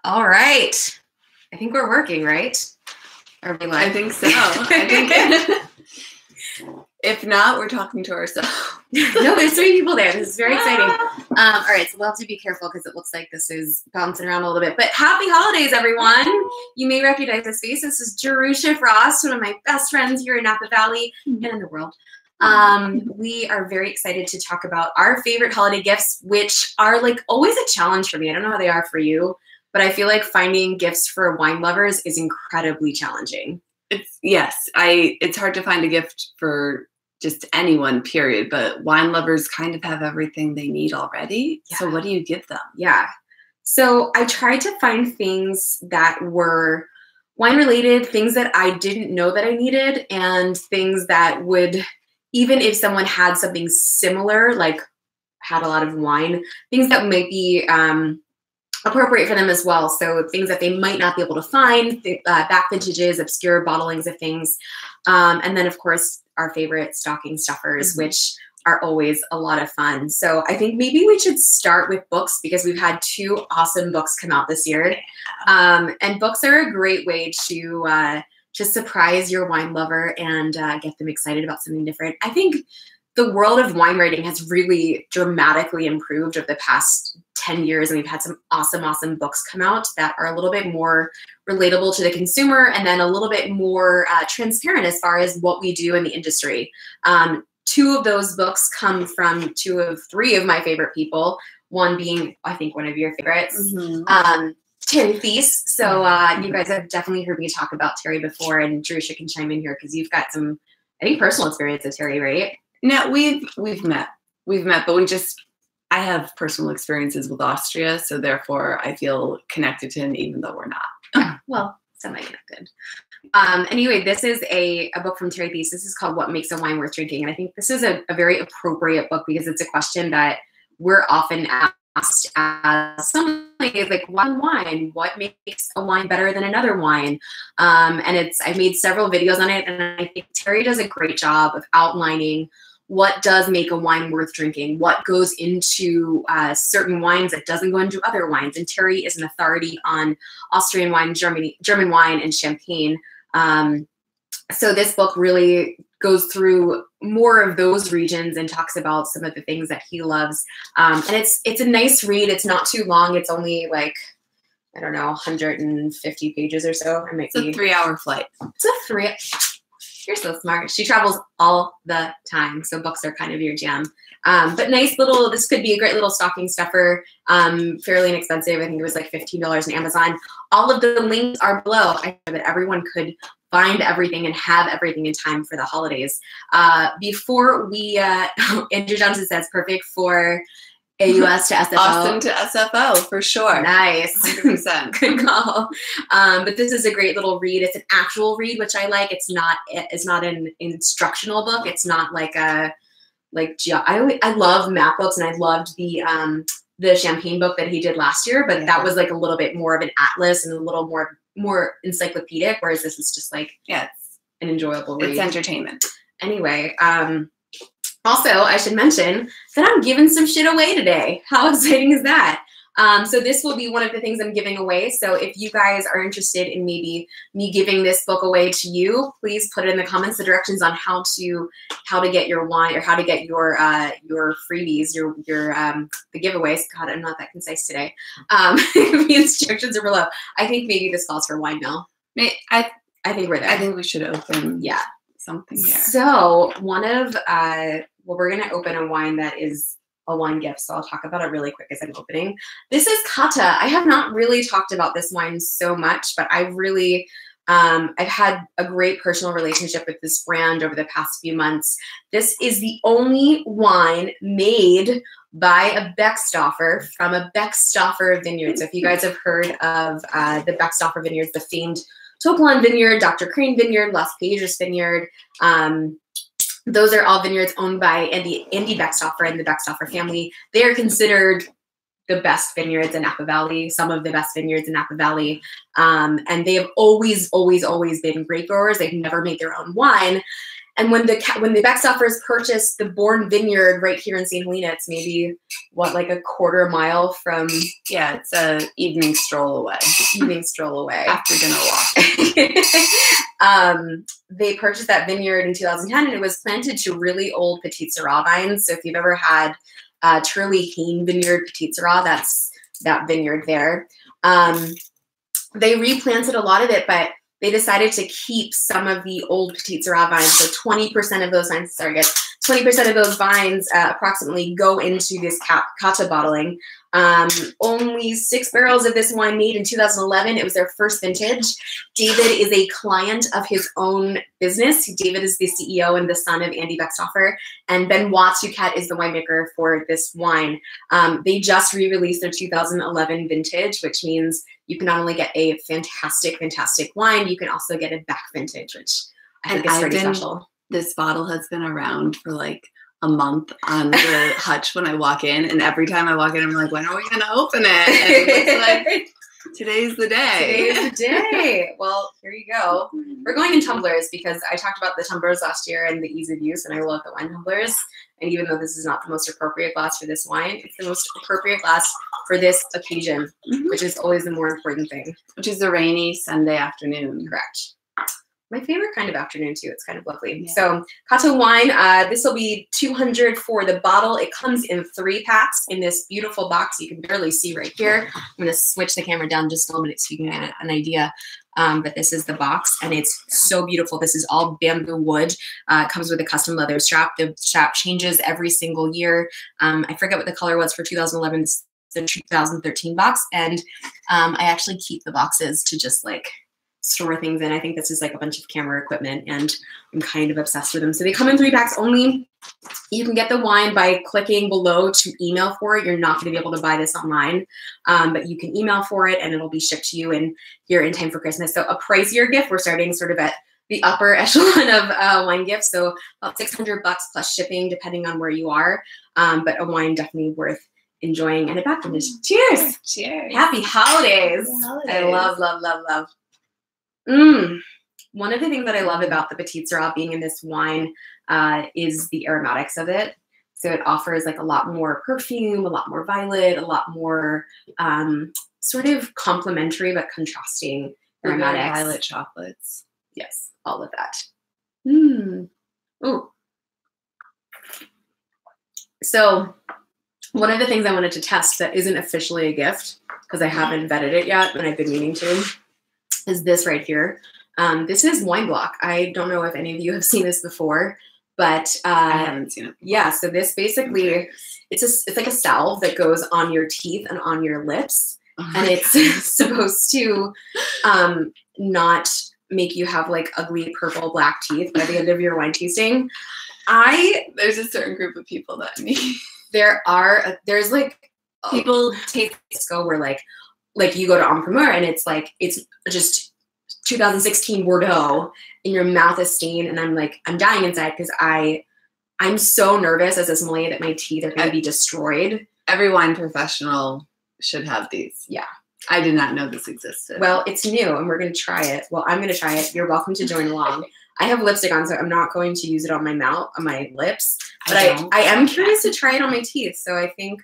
All right. I think we're working, right? Are we live? I think so. I think if not, we're talking to ourselves. No, there's 3 people there. This is very exciting. All right, so we'll have to be careful because it looks like this is bouncing around a little bit. But happy holidays, everyone. You may recognize this face. This is Jerusha Frost, one of my best friends here in Napa Valley and in the world. We are very excited to talk about our favorite holiday gifts, which are like always a challenge for me. I don't know how they are for you, but I feel like finding gifts for wine lovers is incredibly challenging. It's hard to find a gift for just anyone, period. But wine lovers kind of have everything they need already. Yeah. So what do you give them? Yeah. So I tried to find things that were wine related, things that I didn't know that I needed, and things that would, even if someone had something similar, like had a lot of wine, things that might be appropriate for them as well. So things that they might not be able to find, back vintages, obscure bottlings of things. And then, of course, our favorite stocking stuffers, which are always a lot of fun. So I think maybe we should start with books because we've had 2 awesome books come out this year. And books are a great way to surprise your wine lover and get them excited about something different. I think the world of wine writing has really dramatically improved over the past 10 years. And we've had some awesome books come out that are a little bit more relatable to the consumer and then a little bit more transparent as far as what we do in the industry. 2 of those books come from 2 of 3 of my favorite people, one being, I think, one of your favorites, Terry Thies. So you guys have definitely heard me talk about Terry before, and Jerusha can chime in here because you've got some, I think, personal experience with Terry, right? No, we've met, but I have personal experiences with Austria, so therefore I feel connected to him even though we're not. Well, semi-connected. Anyway, this is a book from Terry Thies. This is called What Makes a Wine Worth Drinking. And I think this is a very appropriate book because it's a question that we're often asked as somebody like, wine? What makes a wine better than another wine? And I made several videos on it, and I think Terry does a great job of outlining what does make a wine worth drinking, what goes into certain wines that doesn't go into other wines. And Terry is an authority on Austrian wine, German wine, and champagne. So this book really goes through more of those regions and talks about some of the things that he loves. And it's a nice read. It's not too long. It's only like, I don't know, 150 pages or so. It's a 3-hour flight. It's a 3. You're so smart. She travels all the time, so books are kind of your jam. But nice little, this could be a great little stocking stuffer, fairly inexpensive. I think it was like $15 on Amazon. All of the links are below. I know that everyone could find everything and have everything in time for the holidays. Before we, Andrew Johnson says perfect for AUS to SFO. Austin to SFO, for sure. Nice. 100%. Good call. But this is a great little read. It's an actual read, which I like. It's not an instructional book. It's not like I love map books, and I loved the champagne book that he did last year, but that was like a little bit more of an atlas and a little more encyclopedic, whereas this is just like, it's an enjoyable read. It's entertainment. Anyway, also, I should mention that I'm giving some shit away today. How exciting is that? So this will be one of the things I'm giving away. So if you guys are interested in maybe me giving this book away to you, please put it in the comments, the directions on how to get your wine or how to get your freebies, the giveaways. God, I'm not that concise today. The instructions are below. I think maybe this calls for wine mill. I think we're there. I think we should open. Yeah. Something here. So we're going to open a wine that is a wine gift. So I'll talk about it really quick as I'm opening. This is Tata. I have not really talked about this wine so much, but I really, I've had a great personal relationship with this brand over the past few months. This is the only wine made by a Beckstoffer from a Beckstoffer vineyard. So if you guys have heard of the Beckstoffer vineyards, the famed Tokelon Vineyard, Dr. Crane Vineyard, Las Pages Vineyard. Those are all vineyards owned by Andy Beckstoffer and the Beckstoffer family. They are considered the best vineyards in Napa Valley, some of the best vineyards in Napa Valley. And they have always been grape growers. They've never made their own wine. And when the Beckstoffers purchased the Bourne Vineyard right here in St. Helena, it's maybe what, like a quarter mile from. Yeah, it's a evening stroll away. Evening stroll away after dinner walk. They purchased that vineyard in 2010, and it was planted to really old Petite Sirah vines. So if you've ever had Turley Hayne Vineyard Petite Sirah, that's that vineyard there. They replanted a lot of it, but they decided to keep some of the old Petite Sirah vines. So 20% of those vines, 20% of those vines approximately go into this Tata bottling. Only 6 barrels of this wine made in 2011. It was their first vintage. David is a client of his own business. David is the CEO and the son of Andy Beckstoffer, and Benoit Duquette is the winemaker for this wine. They just re-released their 2011 vintage, which means you can not only get a fantastic, fantastic wine, you can also get a back vintage, which I think is pretty special. This bottle has been around for like a month on the hutch when I walk in, and every time I walk in, I'm like, when are we going to open it? And it's like, today's the day. Today's the day. Well, here you go. We're going in tumblers because I talked about the tumblers last year and the ease of use, and I love the wine tumblers. And even though this is not the most appropriate glass for this wine, it's the most appropriate glass for this occasion, which is always the more important thing. Which is a rainy Sunday afternoon. Correct. My favorite kind of afternoon too. It's kind of lovely. Yeah. So Tata wine, this will be $200 for the bottle. It comes in 3 packs in this beautiful box. You can barely see right here. I'm going to switch the camera down just a little bit so you can get an idea. But this is the box, and it's so beautiful. This is all bamboo wood. It comes with a custom leather strap. The strap changes every single year. I forget what the color was for 2011. It's the 2013 box, and I actually keep the boxes to just like store things in. I think this is like a bunch of camera equipment, and I'm kind of obsessed with them. So they come in 3 packs only. You can get the wine by clicking below to email for it. You're not going to be able to buy this online, but you can email for it and it'll be shipped to you here in time for Christmas. So a pricier gift, we're starting sort of at the upper echelon of wine gifts. So about $600 plus shipping, depending on where you are. But a wine definitely worth enjoying and a back vintage. Cheers. Cheers. Happy holidays. Happy holidays. I love, love, love, love. One of the things that I love about the Petite Sirah being in this wine is the aromatics of it. So it offers like a lot more perfume, a lot more violet, a lot more sort of complementary but contrasting aromatics. Violet chocolates. Yes, all of that. Ooh. So one of the things I wanted to test that isn't officially a gift, because I haven't vetted it yet and I've been meaning to, is this right here. This is Wine Block. I don't know if any of you have seen this before, but I haven't seen it before. Yeah, so this basically, it's like a salve that goes on your teeth and on your lips, and it's supposed to not make you have like ugly purple black teeth by the end of your wine tasting. There's a certain group of people that need. There's like people taste go where like you go to En Primeur and it's just 2016 Bordeaux and your mouth is stained, and I'm dying inside because I'm so nervous as a sommelier that my teeth are going to be destroyed. Every wine professional should have these. Yeah. I did not know this existed. Well, it's new and we're going to try it. Well, I'm going to try it. You're welcome to join along. I have lipstick on, so I'm not going to use it on my mouth, on my lips, but I am curious to try it on my teeth. So I think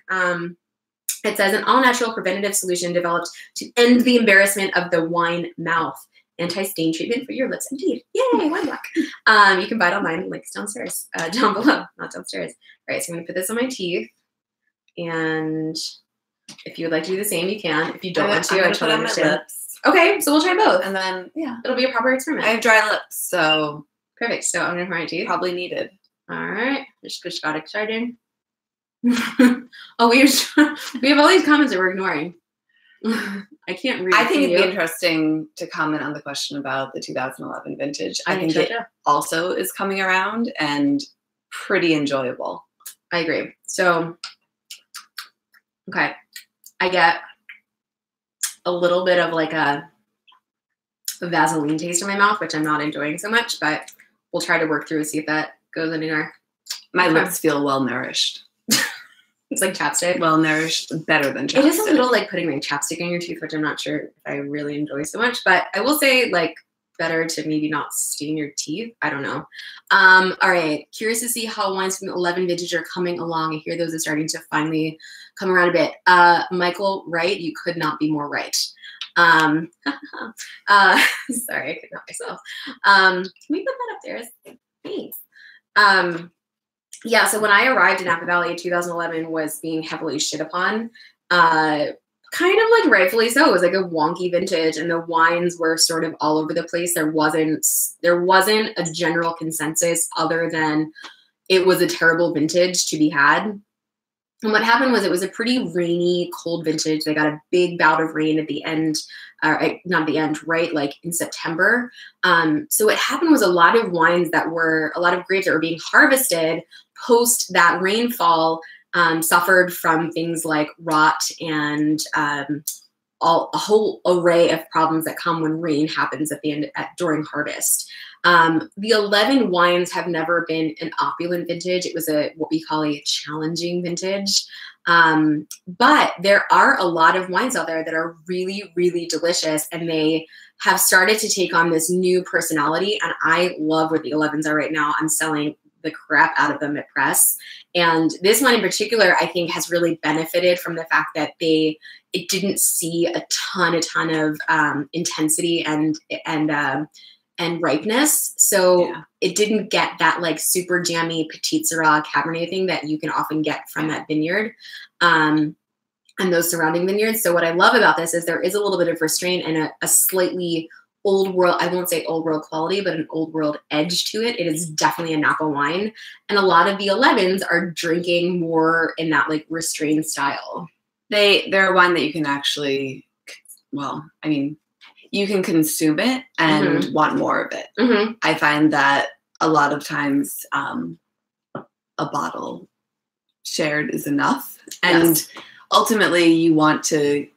it says an all-natural preventative solution developed to end the embarrassment of the wine mouth. Anti-stain treatment for your lips and teeth. Yay, Wine Block. You can buy it online. Links downstairs, down below, not downstairs. All right, so I'm going to put this on my teeth. And if you would like to do the same, you can. If you don't want to, I totally understand. Okay, so we'll try both. And then, yeah. It'll be a proper experiment. I have dry lips, so. Perfect. So I'm going to put my teeth. Probably needed. All right. Just got excited. Oh, we have all these comments that we're ignoring. I can't read. I think it'd be interesting to comment on the question about the 2011 vintage. I think it also is coming around and pretty enjoyable. I agree. So, okay. I get a little bit of like a Vaseline taste in my mouth, which I'm not enjoying so much, but we'll try to work through and see if that goes anywhere. My lips feel well nourished. It's like chapstick. Well nourished, better than chapstick. It is a little like putting like chapstick in your teeth, which I'm not sure if I really enjoy so much. But I will say, like, better to maybe not stain your teeth. I don't know. All right. Curious to see how wines from the 11 vintage are coming along. I hear those are starting to finally come around a bit. Michael, right? You could not be more right. Sorry, I could not myself. Can we put that up there? Thanks. Yeah, so when I arrived in Napa Valley in 2011 was being heavily shit upon. Kind of like rightfully so. It was like a wonky vintage and the wines were sort of all over the place. There wasn't a general consensus other than it was a terrible vintage to be had. And what happened was it was a pretty rainy, cold vintage. They got a big bout of rain at the end, not the end, right? Like in September. So what happened was a lot of grapes that were being harvested post that rainfall suffered from things like rot and a whole array of problems that come when rain happens during harvest. The 11 wines have never been an opulent vintage. It was what we call a challenging vintage. But there are a lot of wines out there that are really, really delicious, and they have started to take on this new personality. And I love where the 11s are right now. I'm selling the crap out of them at press. And this one in particular, I think, has really benefited from the fact that it didn't see a ton of intensity and ripeness. So it didn't get that like super jammy Petite Syrah Cabernet thing that you can often get from that vineyard and those surrounding vineyards. So what I love about this is there is a little bit of restraint and a slightly old world, I won't say old world quality, but an old world edge to it. It is definitely a Napa wine. And a lot of the 11s are drinking more in that like restrained style. They're a wine that you can actually, you can consume it and want more of it. I find that a lot of times a bottle shared is enough. And ultimately you want to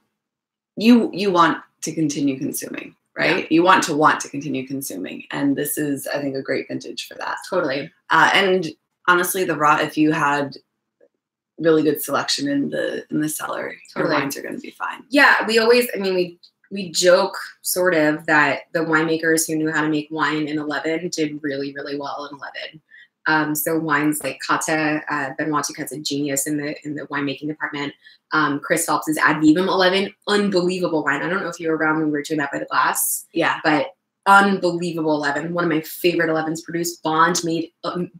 continue consuming, right? You want to continue consuming. And this is, I think, a great vintage for that. Totally. And honestly, if you had really good selection in the cellar, your wines are going to be fine. Yeah, we joke sort of that the winemakers who knew how to make wine in 11 did really, really well in 11. So wines like Tata, Benoit Duquette's a genius in the winemaking department. Chris Phelps' Ad Vivum 11, unbelievable wine. I don't know if you were around when we were doing that by the glass. Yeah. But unbelievable 11. One of my favorite 11s produced. Bond made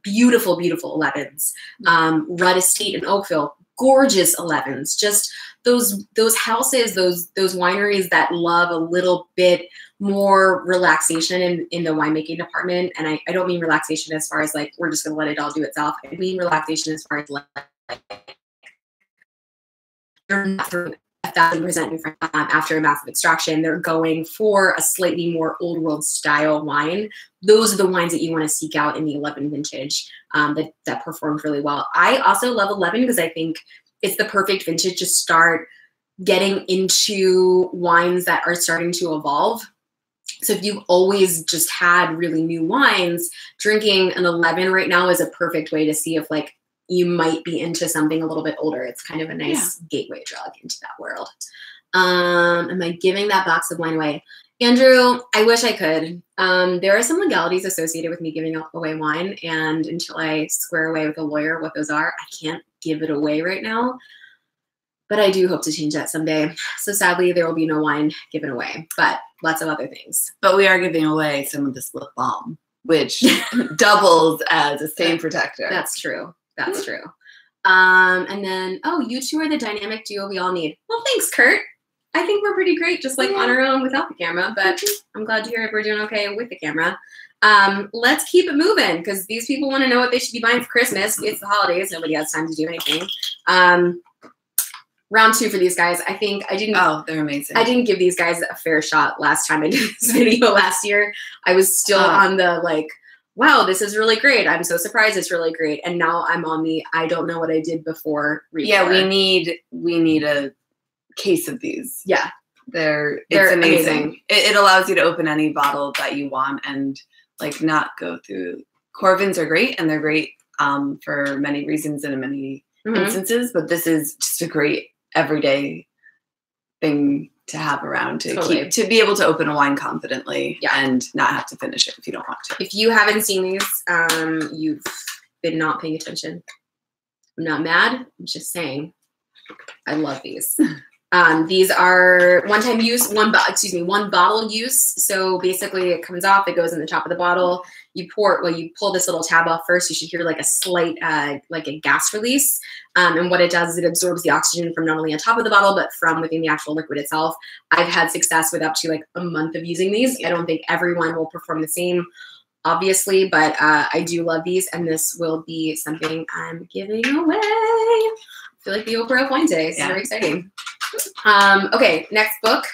beautiful, beautiful 11s. Rudd Estate in Oakville, gorgeous 11s. Just those houses, those wineries that love a little bit more relaxation in the winemaking department. And I don't mean relaxation as far as like, we're just going to let it all do itself. I mean relaxation as far as like they're not throwing 1,000% after a massive extraction. They're going for a slightly more old world style wine. Those are the wines that you want to seek out in the 11 vintage that performed really well. I also love 11 because I think it's the perfect vintage to start getting into wines that are starting to evolve. So if you've always just had really new wines, drinking an 11 right now is a perfect way to see if like you might be into something a little bit older. It's kind of a nice gateway drug into that world. Am I giving that box of wine away? Andrew, I wish I could. There are some legalities associated with me giving away wine, and until I square away with a lawyer what those are, I can't give it away right now. But I do hope to change that someday. So sadly, there will be no wine given away, but lots of other things. But we are giving away some of this lip balm, which doubles as a stain protector. That's true. That's true. And then, you two are the dynamic duo we all need. Well, thanks, Kurt. I think we're pretty great, just like on our own without the camera, but I'm glad to hear we're doing okay with the camera. Let's keep it moving because these people want to know what they should be buying for Christmas. It's the holidays. Nobody has time to do anything. Round 2 for these guys. I think I didn't. Oh, they're amazing. I didn't give these guys a fair shot last time I did this video last year. I was still on the like, wow, this is really great. I'm so surprised it's really great. And now I'm on the I don't know what I did before. Yeah, we need a case of these. Yeah. They're amazing. It allows you to open any bottle that you want and like not go through. Corvins are great and they're great for many reasons and in many instances, but this is just a great everyday thing to have around to be able to open a wine confidently and not have to finish it if you don't want to. If you haven't seen these, you've been not paying attention. I'm not mad. I'm just saying I love these. These are one-time use, one bottle use. So basically it comes off, it goes in the top of the bottle. You pull this little tab off first. You should hear like a slight, like a gas release. And what it does is it absorbs the oxygen from not only on top of the bottle, but from within the actual liquid itself. I've had success with up to like a month of using these. I don't think everyone will perform the same, obviously, but I do love these, and this will be something I'm giving away. I feel like the Oprah of Wine Day. It's very exciting. Okay, next book.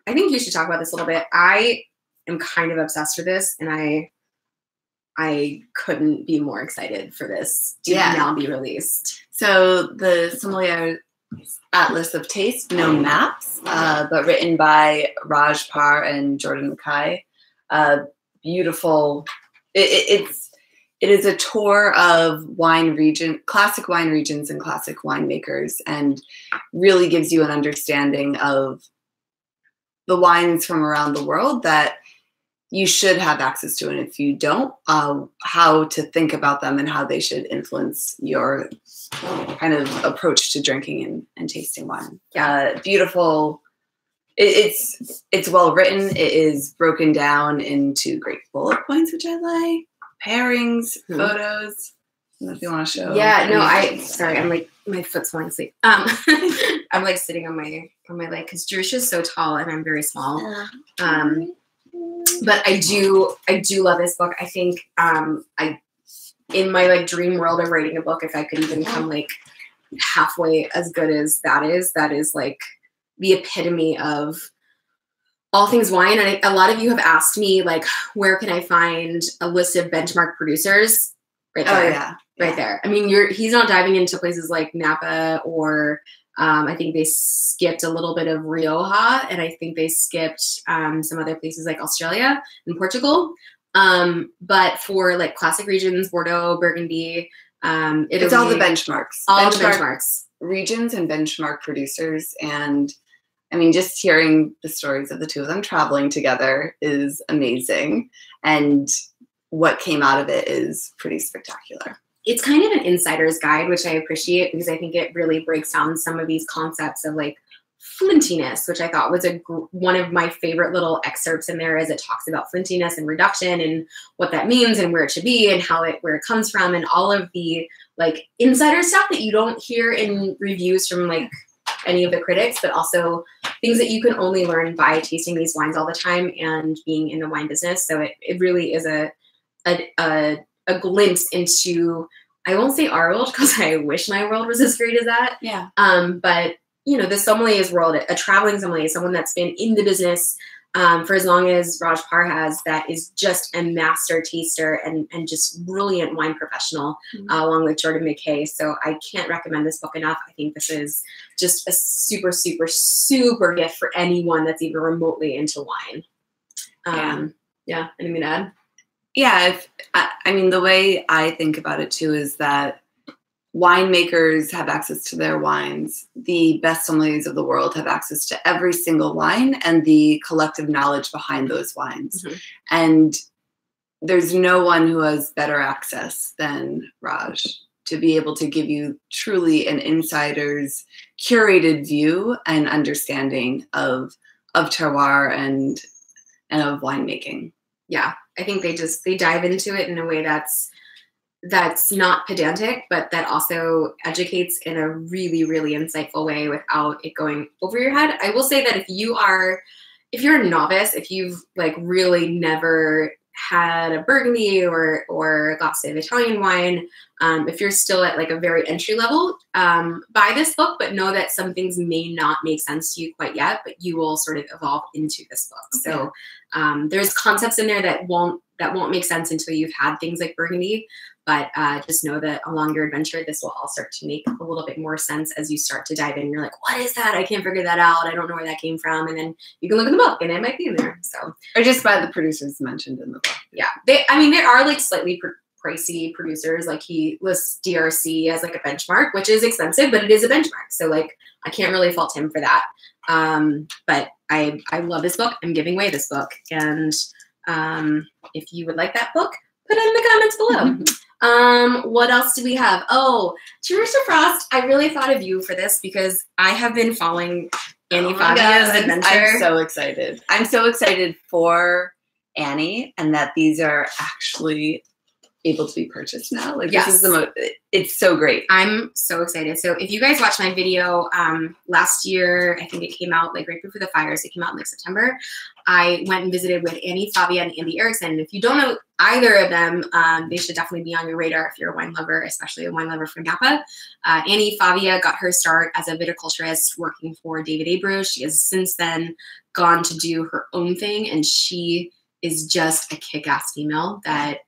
I think you should talk about this a little bit. I am kind of obsessed with this, and I couldn't be more excited for this to now be released. So the Sommelier Atlas of Taste, no maps, but written by Raj Parr and Jordan Mackay. Beautiful. It is a tour of classic wine regions and classic winemakers, and really gives you an understanding of the wines from around the world that you should have access to. And if you don't, how to think about them and how they should influence your kind of approach to drinking and tasting wine. Beautiful. It's well written. It is broken down into great bullet points, which I like. Pairings, photos. I don't know if you want to show. Yeah, no, sorry, I'm like, my foot's falling asleep. I'm like sitting on my leg because Jerusha is so tall and I'm very small. But I do love this book. I think in my like dream world of writing a book, if I could even come like halfway as good as that is like the epitome of all things wine. And a lot of you have asked me, like, where can I find a list of benchmark producers? Right there. Oh, yeah. Right there. I mean, he's not diving into places like Napa or I think they skipped a little bit of Rioja, and I think they skipped some other places like Australia and Portugal. But for like classic regions, Bordeaux, Burgundy, it's all the benchmarks. All the benchmarks. Regions and benchmark producers. And I mean, just hearing the stories of the two of them traveling together is amazing. And what came out of it is pretty spectacular. It's kind of an insider's guide, which I appreciate because I think it really breaks down some of these concepts of like flintiness, which I thought was one of my favorite little excerpts in there, as it talks about flintiness and reduction and what that means and where it should be and where it comes from, and all of the like insider stuff that you don't hear in reviews from like any of the critics, but also things that you can only learn by tasting these wines all the time and being in the wine business. So it really is a glimpse into, I won't say our world because I wish my world was as great as that. Yeah. But you know, the sommelier's world, a traveling sommelier, someone that's been in the business for as long as Raj Parr has, that is just a master taster and just brilliant wine professional, along with Jordan Mackay. So I can't recommend this book enough. I think this is just a super, super, super gift for anyone that's even remotely into wine. Yeah. Anything to add? Yeah. I mean, the way I think about it too is that winemakers have access to their wines. The best sommeliers of the world have access to every single wine and the collective knowledge behind those wines. Mm-hmm. And there's no one who has better access than Raj to be able to give you truly an insider's curated view and understanding of terroir and of winemaking. Yeah, I think they dive into it in a way that's not pedantic, but that also educates in a really, really insightful way without it going over your head. I will say that if you're a novice, if you've like really never had a Burgundy or a glass of Italian wine, if you're still at like a very entry level, buy this book, but know that some things may not make sense to you quite yet, but you will sort of evolve into this book. Okay. So there's concepts in there that won't make sense until you've had things like Burgundy. But just know that along your adventure, this will all start to make a little bit more sense as you start to dive in. You're like, what is that? I can't figure that out. I don't know where that came from. And then you can look in the book and it might be in there. So, or just by the producers mentioned in the book. Yeah. There are like slightly pricey producers. Like he lists DRC as like a benchmark, which is expensive, but it is a benchmark. So like I can't really fault him for that. But I love this book. I'm giving away this book. And if you would like that book, put it in the comments below. What else do we have? Oh, Jerusha Frost. I really thought of you for this because I have been following Annie Fabia's adventure. I'm so excited. I'm so excited for Annie and that these are actually able to be purchased now. Like this is the most, it's so great. I'm so excited. So if you guys watched my video last year, I think it came out like right before the fires, it came out in like September. I went and visited with Annie Favia and Andy Erickson. And if you don't know either of them, they should definitely be on your radar if you're a wine lover, especially a wine lover from Napa. Annie Favia got her start as a viticulturist working for David Abreu. She has since then gone to do her own thing, and she is just a kick-ass female that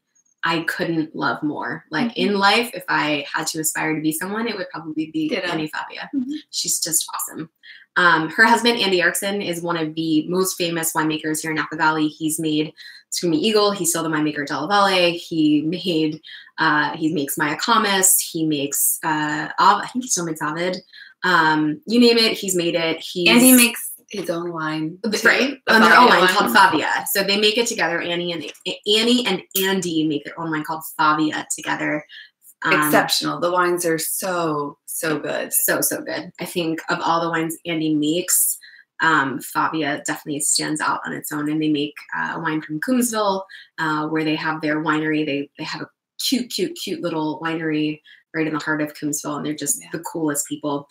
I couldn't love more. Like in life, if I had to aspire to be someone, it would probably be Annie Favia. She's just awesome. Her husband, Andy Erickson, is one of the most famous winemakers here in Napa Valley. He's made Screaming Eagle. He's still the winemaker Della Valle. He makes Maya Kamis. He makes, I think he still makes Ovid. You name it, he's made it. And he makes his own wine, right? On their own wine called Favia. So they make it together. Annie and Andy make their own wine called Favia together. Exceptional. The wines are so good. So good. I think of all the wines Andy makes, Favia definitely stands out on its own. And they make a wine from Coombsville, where they have their winery. They have a cute little winery right in the heart of Coombsville, and they're just the coolest people.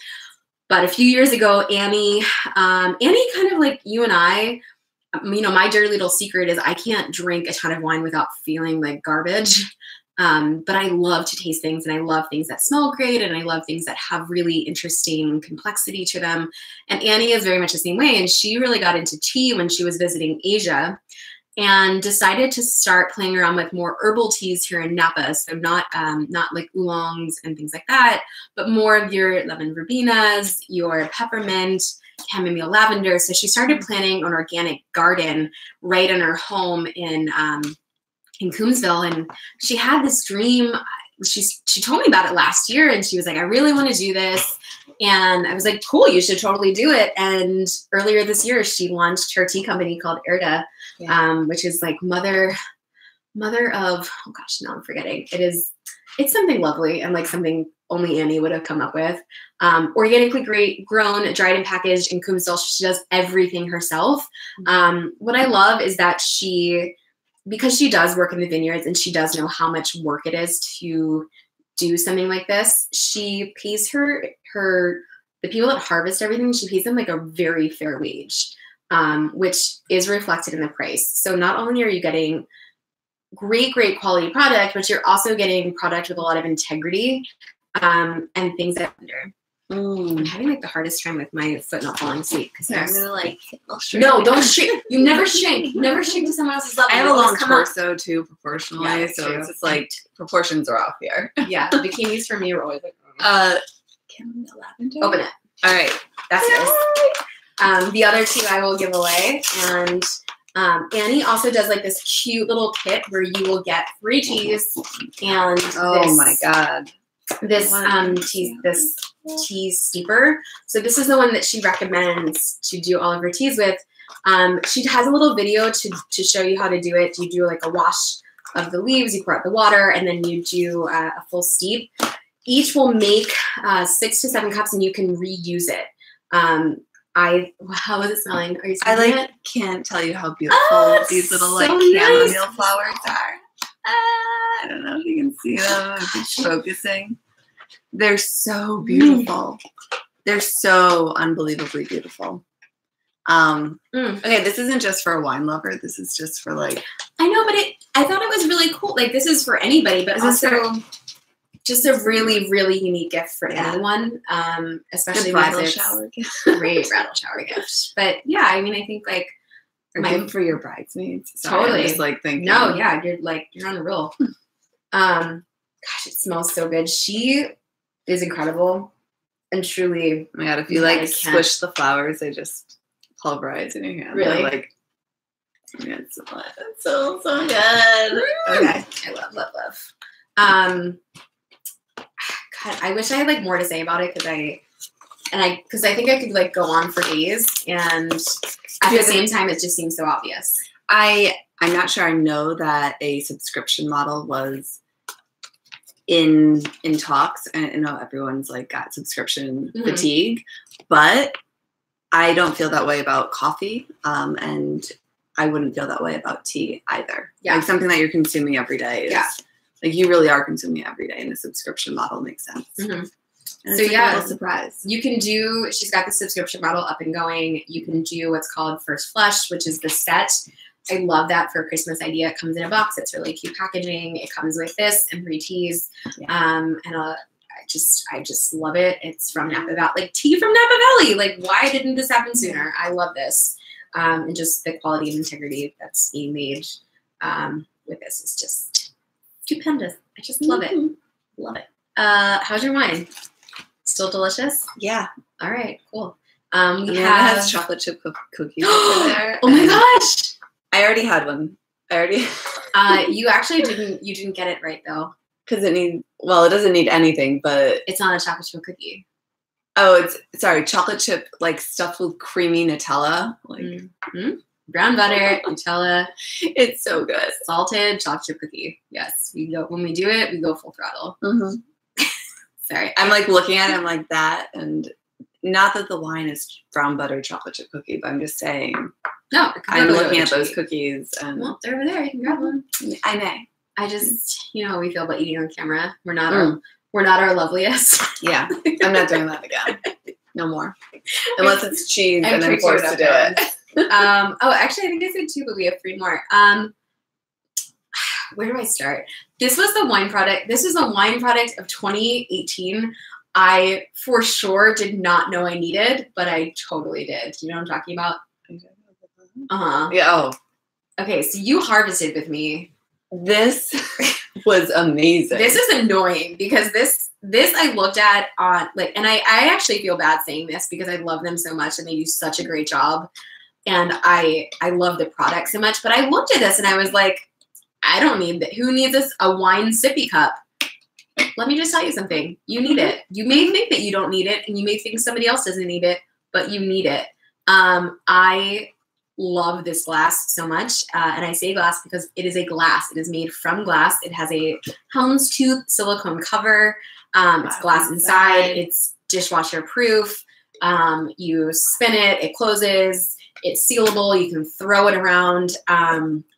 But a few years ago, Annie kind of like you and I, you know, my dirty little secret is I can't drink a ton of wine without feeling like garbage. But I love to taste things, and I love things that smell great, and I love things that have really interesting complexity to them. And Annie is very much the same way. And she really got into tea when she was visiting Asia and decided to start playing around with more herbal teas here in Napa. So not like oolongs and things like that, but more of your lemon verbenas, your peppermint, chamomile lavender. So she started planting an organic garden right in her home in Coombsville. And she had this dream. She told me about it last year, and she was like, I really want to do this. And I was like, cool, you should totally do it. And earlier this year, she launched her tea company called Erda, which is like mother of, oh gosh, now I'm forgetting. It's something lovely and like something only Annie would have come up with. Organically grown, dried and packaged in Coombsville. She does everything herself. What I love is that because she does work in the vineyards and she does know how much work it is to do something like this, she pays the people that harvest everything, she pays them like a very fair wage, which is reflected in the price. So not only are you getting great quality product, but you're also getting product with a lot of integrity, and things that I'm having like the hardest time with my foot not falling asleep because I'm gonna like shrink. No, don't shrink. You never shrink. Never shrink to someone else's level. I have a long torso too, proportionally, so it's just like proportions are off here. Yeah, bikinis for me are always like chamomile lavender. Open it. All right, that's nice. The other two I will give away, and Annie also does like this cute little kit where you will get 3 teas and my god, this tea steeper. So this is the one that she recommends to do all of her teas with. She has a little video to show you how to do it. You do like a wash of the leaves, you pour out the water, and then you do a full steep. Each will make 6 to 7 cups, and you can reuse it. How is it smelling? Are you smelling it? Can't tell you how beautiful these little like chamomile flowers are. I don't know if you can see them. If it's focusing. They're so beautiful. They're so unbelievably beautiful. Okay, this isn't just for a wine lover. This is just for like. I know, but I thought it was really cool. Like this is for anybody, but also just a really unique gift for anyone. Especially rattle shower gift. Great rattle shower gift. But yeah, I mean, I think like for your bridesmaids. Totally. I'm just like thinking. No, yeah, you're on a roll. Gosh, it smells so good. She is incredible and truly. Oh my god, if you like squish the flowers, they just pulverize in your hand. Really? Like, it's so good. Okay, I love. God, I wish I had like more to say about it because I think I could like go on for days, and at the same time, it just seems so obvious. I'm not sure I know that a subscription model was in talks. And I know everyone's like got subscription fatigue, but I don't feel that way about coffee. And I wouldn't feel that way about tea either. Yeah. Like something that you're consuming every day is like you really are consuming every day, and the subscription model makes sense. And so yeah, a little surprise. You can do, she's got the subscription model up and going. You can do what's called First Flush, which is the set. I love that for a Christmas idea. It comes in a box. It's really cute packaging. It comes with this and free teas. And I just love it. It's from Napa Valley, like tea from Napa Valley. Like, why didn't this happen sooner? I love this. And just the quality and integrity that's being made with this is just stupendous. I just love it. Love it. How's your wine? Still delicious? Yeah. All right, cool. It has chocolate chip cookies over there. Oh my gosh. I already had one. You actually didn't get it right though. Because it doesn't need anything, but it's not a chocolate chip cookie. Oh, chocolate chip like stuffed with creamy Nutella. Like brown butter, Nutella. It's so good. Salted chocolate chip cookie. Yes. When we do it, we go full throttle. Sorry. I'm like looking at it, I'm like that, and not that the wine is brown butter chocolate chip cookie, but I'm just saying. No, I'm looking at those cookies, and well, they're over there. You can grab one. I may. I just, you know how we feel about eating on camera. We're not our loveliest. Yeah, I'm not doing that again. No more. Unless it's cheese, and I'm forced to do it. Actually, I think I said 2, but we have 3 more. Where do I start? This was the wine product. This is a wine product of 2018. I for sure did not know I needed, but I totally did. Do you know what I'm talking about? Yeah. Oh. Okay, so you harvested with me. This was amazing. This is annoying because this I looked at on like, and I actually feel bad saying this because I love them so much and they do such a great job, and I love the product so much. But I looked at this and I was like, I don't need that. Who needs this? A wine sippy cup. Let me just tell you something. You need it. You may think that you don't need it, and you may think somebody else doesn't need it, but you need it. I love this glass so much, and I say glass because it is a glass. It is made from glass. It has a houndstooth silicone cover. It's glass inside. It's dishwasher proof. You spin it, it closes. It's sealable. You can throw it around.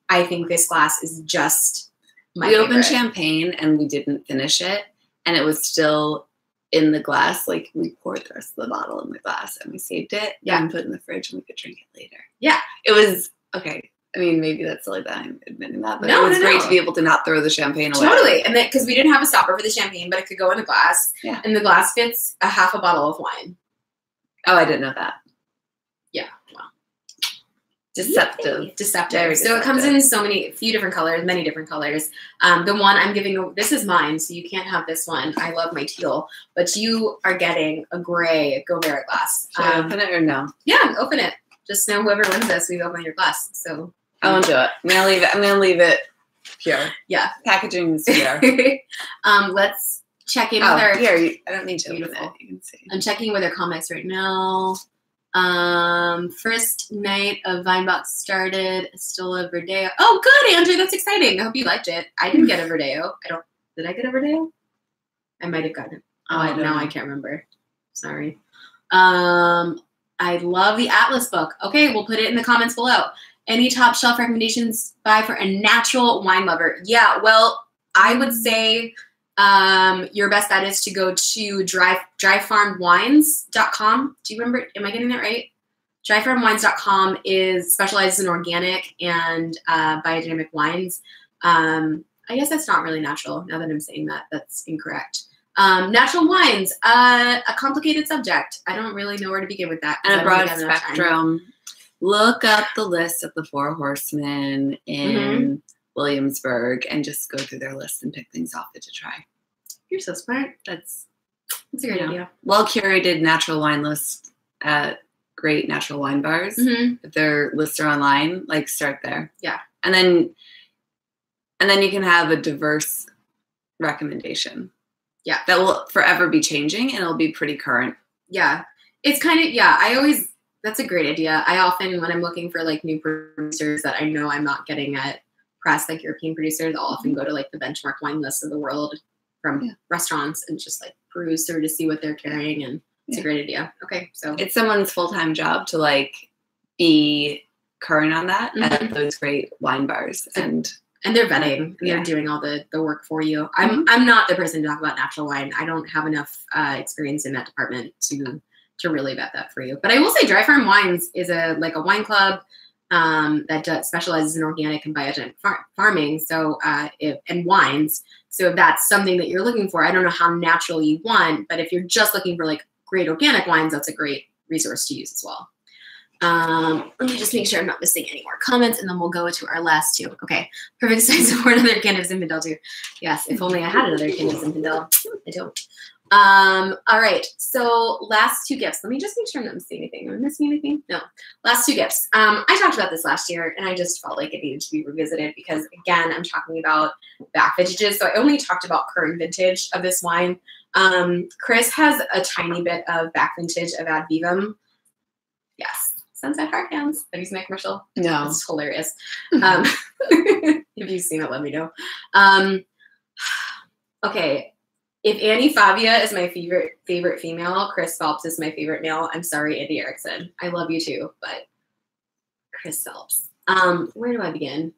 I think this glass is just my favorite. We opened champagne and we didn't finish it, and it was still in the glass. Like we poured the rest of the bottle in the glass and we saved it and put it in the fridge and we could drink it later. Yeah. It was okay. I mean, maybe that's silly that I'm admitting that, but it was great to be able to not throw the champagne away. Totally. And then because we didn't have a stopper for the champagne, but it could go in a glass. Yeah. And the glass fits a half a bottle of wine. Oh, I didn't know that. Yeah. Well. Deceptive. Very so it comes in a few different colors, many different colors. The one I'm giving, this is mine, so you can't have this one. I love my teal, but you are getting a gray Goverre glass. Should I open it or no? Yeah, open it. Just know whoever wins this, we've opened your glass. So I won't do it. I'm gonna leave it pure. Yeah. Packaging is pure. Let's check in with our. Here, I don't need to open it. You can see. I'm checking with our comments right now. First night of Vinebox started. Still a Verdeo. Oh, good, Andrew. That's exciting. I hope you liked it. I didn't get a Verdeo. Did I get a Verdeo? I might have gotten it. I can't remember. Sorry. I love the Atlas book. Okay, we'll put it in the comments below. Any top shelf recommendations for a natural wine lover? Yeah, well, I would say your best bet is to go to dryfarmwines.com. Do you remember? Am I getting that right? Dryfarmwines.com specializes in organic and biodynamic wines. I guess that's not really natural. Now that I'm saying that, that's incorrect. Natural wines, a complicated subject. I don't really know where to begin with that. And a broad spectrum. Look up the list of the 4 horsemen in Williamsburg and just go through their list and pick things off it to try. You're so smart. That's a great idea. Well curated natural wine lists at great natural wine bars. If their lists are online, like start there. Yeah. And then you can have a diverse recommendation. Yeah. That will forever be changing, and it'll be pretty current. Yeah. It's kind of, that's a great idea. I often, when I'm looking for like new producers that I know I'm not getting at press, like European producers, I'll often go to like the benchmark wine lists of the world from restaurants and just like peruse through to see what they're carrying. And it's a great idea. Okay. So it's someone's full-time job to like be current on that at those great wine bars. And they're vetting and they're doing all the work for you. I'm not the person to talk about natural wine. I don't have enough experience in that department to really vet that for you. But I will say Dry Farm Wines is a wine club that specializes in organic and biogenic farming. So and wines. So if that's something that you're looking for, I don't know how natural you want, but if you're just looking for like great organic wines, that's a great resource to use as well. Let me just make sure I'm not missing any more comments, and then we'll go to our last two. Okay. Perfect size for another can of Zinfandel too. Yes, if only I had another can of Zinfandel. I don't. All right. So last two gifts. Let me just make sure I'm not missing anything. Am I missing anything? No. Last two gifts. I talked about this last year, and I just felt like it needed to be revisited because, again, I'm talking about back vintages. So I only talked about current vintage of this wine. Chris has a tiny bit of back vintage of Ad Vivum. Yes. Sunset Heart Hands. Have you seen that commercial? No. It's hilarious. If you've seen it, let me know. Okay. If Annie Favia is my favorite female, Chris Phelps is my favorite male. I'm sorry, Andy Erickson. I love you too, but Chris Phelps. Where do I begin?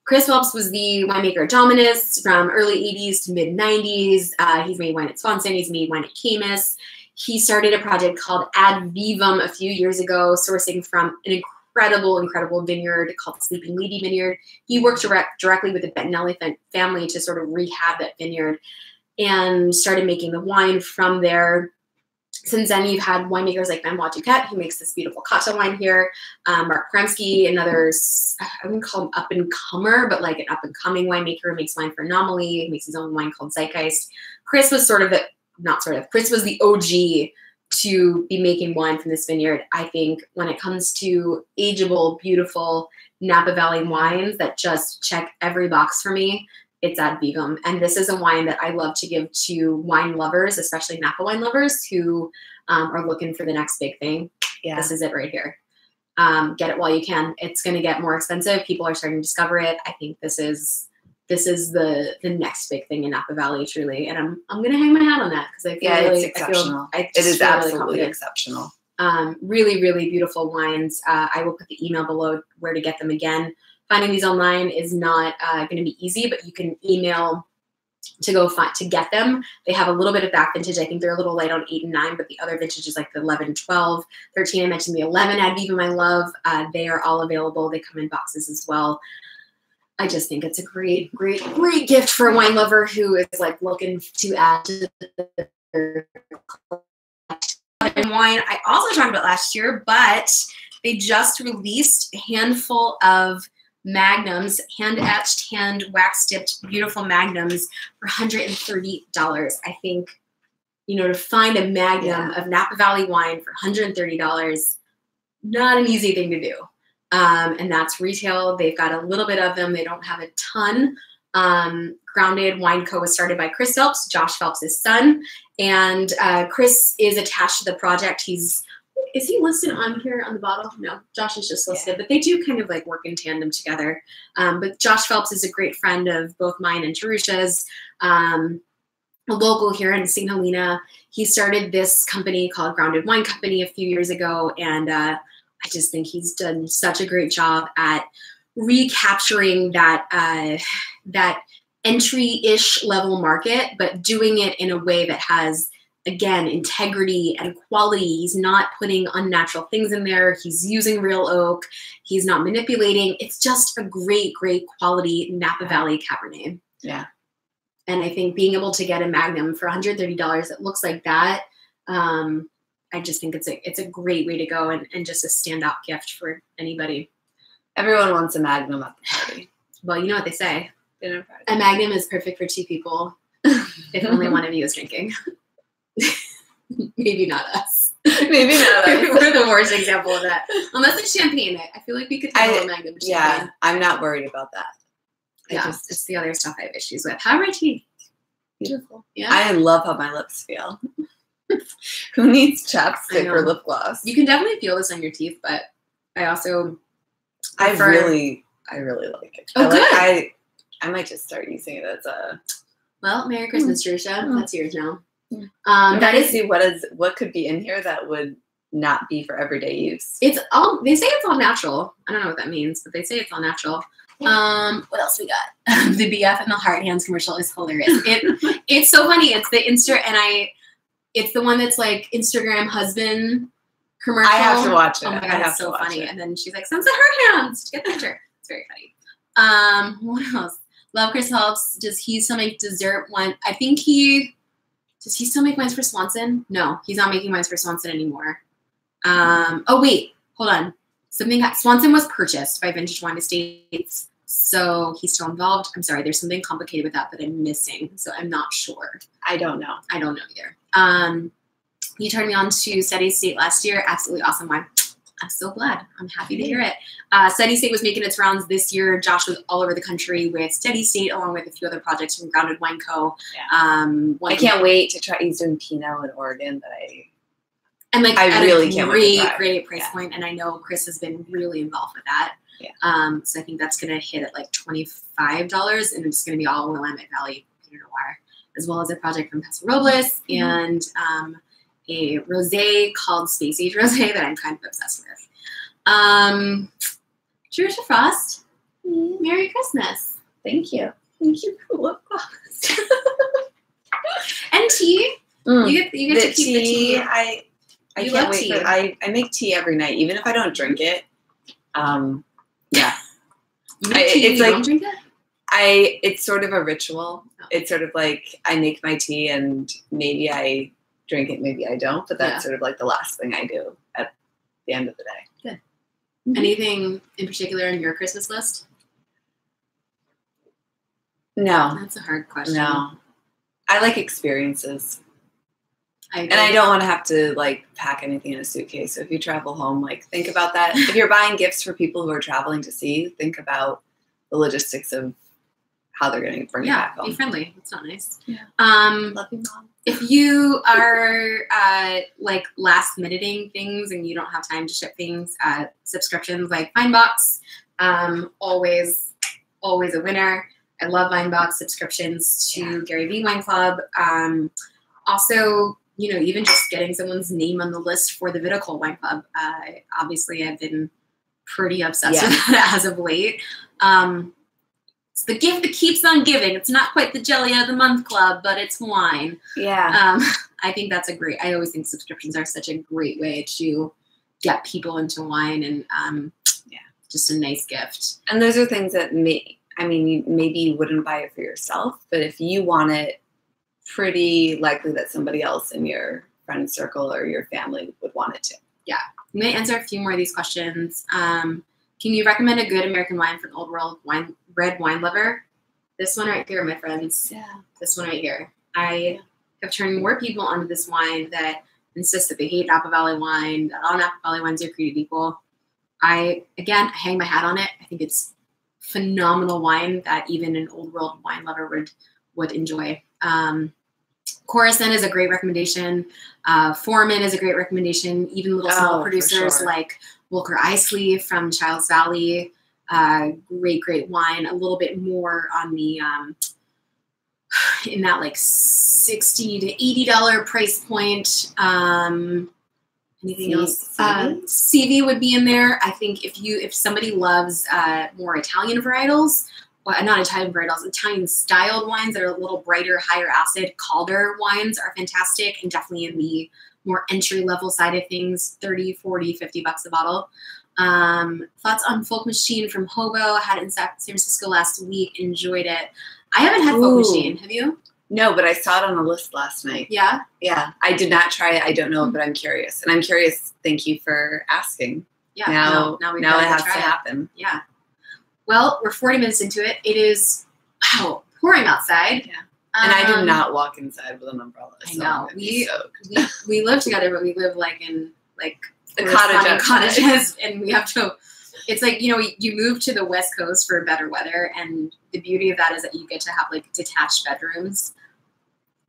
Chris Phelps was the winemaker Dominus from early 80s to mid 90s. He's made wine at Swanson. He's made wine at Camus. He started a project called Ad Vivum a few years ago, sourcing from an incredible vineyard called Sleeping Lady Vineyard. He worked directly with the Bettinelli family to sort of rehab that vineyard and started making the wine from there. Since then, you've had winemakers like Benoit Duquette, who makes this beautiful cocktail wine here. Mark Kremsky, another, I wouldn't call him up-and-comer, but like an up-and-coming winemaker who makes wine for Anomaly. He makes his own wine called Zeitgeist. Chris was Chris was the OG to be making wine from this vineyard. I think when it comes to ageable, beautiful Napa Valley wines that just check every box for me, it's Ad Vivum. And this is a wine that I love to give to wine lovers, especially Napa wine lovers who are looking for the next big thing. Yeah. This is it right here. Get it while you can. It's going to get more expensive. People are starting to discover it. I think this is the next big thing in Napa Valley, truly. And I'm going to hang my hat on that because I feel it's exceptional. It is absolutely exceptional. Really, really beautiful wines. I will put the email below where to get them again. Finding these online is not going to be easy, but you can email to get them. They have a little bit of back vintage. I think they're a little light on 8 and 9, but the other vintage is like the 11, 12, 13. I mentioned the 11 Ad Vivum I love. They are all available. They come in boxes as well. I just think it's a great, great, great gift for a wine lover who is like looking to add to their wine. I also talked about last year, but they just released a handful of magnums, hand-etched, hand-wax-dipped, beautiful magnums for $130. I think, to find a magnum of Napa Valley wine for $130, not an easy thing to do. And that's retail. They've got a little bit of them. They don't have a ton. Grounded Wine Co. was started by Chris Phelps, Josh Phelps' son. And Chris is attached to the project. Is he listed on here on the bottle? No, Josh is just listed, but they do kind of like work in tandem together. But Josh Phelps is a great friend of both mine and Jerusha's, a local here in St. Helena. He started this company called Grounded Wine Company a few years ago, and I just think he's done such a great job at recapturing that entry-ish level market, but doing it in a way that has, again, integrity and quality. He's not putting unnatural things in there. He's using real oak. He's not manipulating. It's just a great, great quality Napa Valley Cabernet. Yeah. And I think being able to get a Magnum for $130 that looks like that, I just think it's a great way to go and just a standout gift for anybody. Everyone wants a Magnum at the party. Well, you know what they say. Dinner party. A Magnum is perfect for 2 people if only one of you is drinking. Maybe not us. Maybe not us. We're the worst example of that. Unless it's champagne. I feel like we could have a Magnum champagne. Yeah, I'm not worried about that. It's the other stuff I have issues with. How are my teeth? Beautiful. Yeah. I love how my lips feel. Who needs chapstick or lip gloss? You can definitely feel this on your teeth, but I also prefer... I really like it. Oh, good. I might just start using it as a... Well, Merry Christmas, Jerusha. That's yours now. That is... see what could be in here that would not be for everyday use. It's all... They say it's all natural. I don't know what that means, but they say it's all natural. What else we got? The BF and the Hard Hands commercial is hilarious. It's so funny. It's the it's the one that's like Instagram husband commercial. I have to watch it. Oh my God, it's so funny. And then she's like, sunset hard hands. Get the picture. It's very funny. What else? Love Chris helps. Does he still make dessert wine? I think does he still make wines for Swanson? No, he's not making wines for Swanson anymore. Oh wait, hold on. Swanson was purchased by Vintage Wine Estates, so he's still involved. I'm sorry, there's something complicated with that I'm missing, so I'm not sure. I don't know. I don't know either. You turned me on to Steady State last year. Absolutely awesome wine. I'm so glad. I'm happy to hear it. Steady State was making its rounds this year. Josh was all over the country with Steady State, along with a few other projects from Grounded Wine Co. Yeah. I can't wait to try. He's doing Pinot in Oregon, but I really can't wait. Great price point, and I know Chris has been really involved with that. Yeah. So I think that's gonna hit at like $25, and it's gonna be all Willamette Valley Pinot Noir, as well as a project from Paso Robles and a rosé called Space Age Rosé that I'm kind of obsessed with. Jerusha Frost, Merry Christmas. Thank you. Thank you for lip gloss. And tea. You get to keep the tea. I can't wait for I make tea every night, even if I don't drink it. Yeah. You make tea, it's you like, don't drink it? It's sort of a ritual. Oh. It's sort of like I make my tea and maybe I drink it, maybe I don't, but that's sort of like the last thing I do at the end of the day. Good. Mm-hmm. Anything in particular on your Christmas list? No. That's a hard question. No. I like experiences. And I don't want to have to like pack anything in a suitcase. So if you travel home, like think about that. If you're buying gifts for people who are traveling to see, think about the logistics of how they're going to bring it back home. Be friendly. It's not nice. Yeah. Love you, Mom. If you are like last minuting things and you don't have time to ship things, subscriptions like Vinebox, always a winner. I love Vinebox subscriptions to Gary Vee Wine Club. Also, even just getting someone's name on the list for the Viticole Wine Club. Obviously, I've been pretty obsessed with that as of late. It's the gift that keeps on giving. It's not quite the Jelly of the Month Club, but it's wine. Yeah. I think that's I always think subscriptions are such a great way to get people into wine and just a nice gift. And those are things that maybe you wouldn't buy it for yourself, but if you want it, pretty likely that somebody else in your friend circle or your family would want it too. Yeah. I'm going to answer a few more of these questions. Can you recommend a good American wine for an old world red wine lover? This one right here, my friends. Yeah. This one right here. I have turned more people onto this wine that insist that they hate Napa Valley wine, that all Napa Valley wines are created equal. I hang my hat on it. I think it's phenomenal wine that even an old world wine lover would enjoy. Coruscant is a great recommendation. Foreman is a great recommendation. Even little small producers like Wilker Isley from Childs Valley, great wine. A little bit more on the in that like $60 to $80 price point. Anything else? CV would be in there. I think if somebody loves more Italian varietals. Well, not Italian varietals, Italian styled wines that are a little brighter, higher acid. Calder wines are fantastic and definitely in the more entry level side of things, 30, 40, 50 bucks a bottle. Thoughts on Folk Machine from Hobo. I had it in San Francisco last week, enjoyed it. I haven't had Folk Machine, have you? No, but I saw it on the list last night. Yeah? Yeah, I did not try it. I don't know, but I'm curious. And I'm curious, thank you for asking. Yeah, now it has to happen. Yeah. Well, we're 40 minutes into it. It is, pouring outside. Yeah. And I do not walk inside with an umbrella. I know. We live together, but we live in the cottages. And we have to, it's like, you move to the West Coast for better weather. And the beauty of that is that you get to have like detached bedrooms.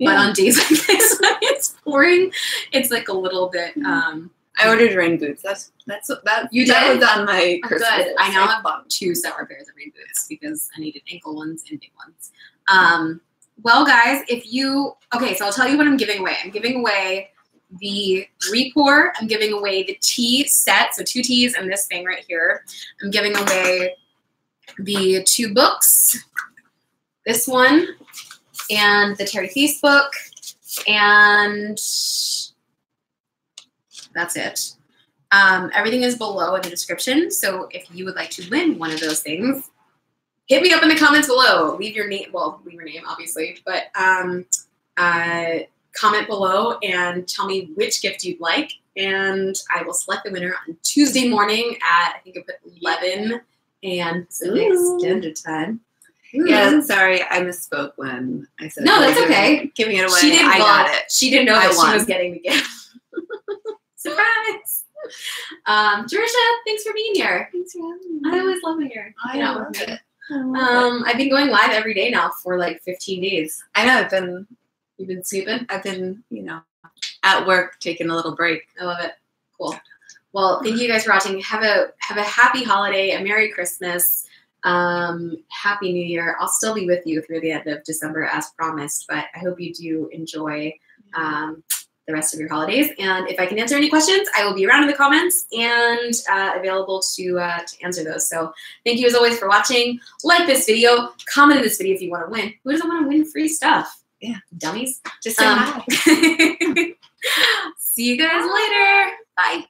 But on days like this when it's pouring, it's like a little bit. I ordered rain boots. That you did? That was on my Christmas good. list. I now have 2 separate pairs of rain boots because I needed ankle ones and big ones. Well, guys, so I'll tell you what I'm giving away. I'm giving away the repour. I'm giving away the tea set, so 2 teas and this thing right here. I'm giving away the 2 books, this one and the Terry Thies book, and that's it. Everything is below in the description, so if you would like to win one of those things, hit me up in the comments below. Leave your name, obviously, but comment below and tell me which gift you'd like, and I will select the winner on Tuesday morning at, I think I put 11 and Pacific Standard Time. Ooh. Yeah, sorry, I misspoke when I said no, that's okay. Giving it away. I got it. She didn't know that she was getting the gift. Surprise! Jerusha, thanks for being here. Thanks for having me. I always love when you're hanging out with me. I've been going live every day now for like 15 days. I know. You've been sleeping? I've been, at work taking a little break. I love it. Cool. Well, thank you guys for watching. Have a happy holiday, a Merry Christmas, Happy New Year. I'll still be with you through the end of December as promised, but I hope you do enjoy the rest of your holidays. And if I can answer any questions, I will be around in the comments and available to answer those. So thank you as always for watching. Like this video, comment in this video if you want to win. Who doesn't want to win free stuff? Yeah, dummies. Just say hi. See you guys later. Bye.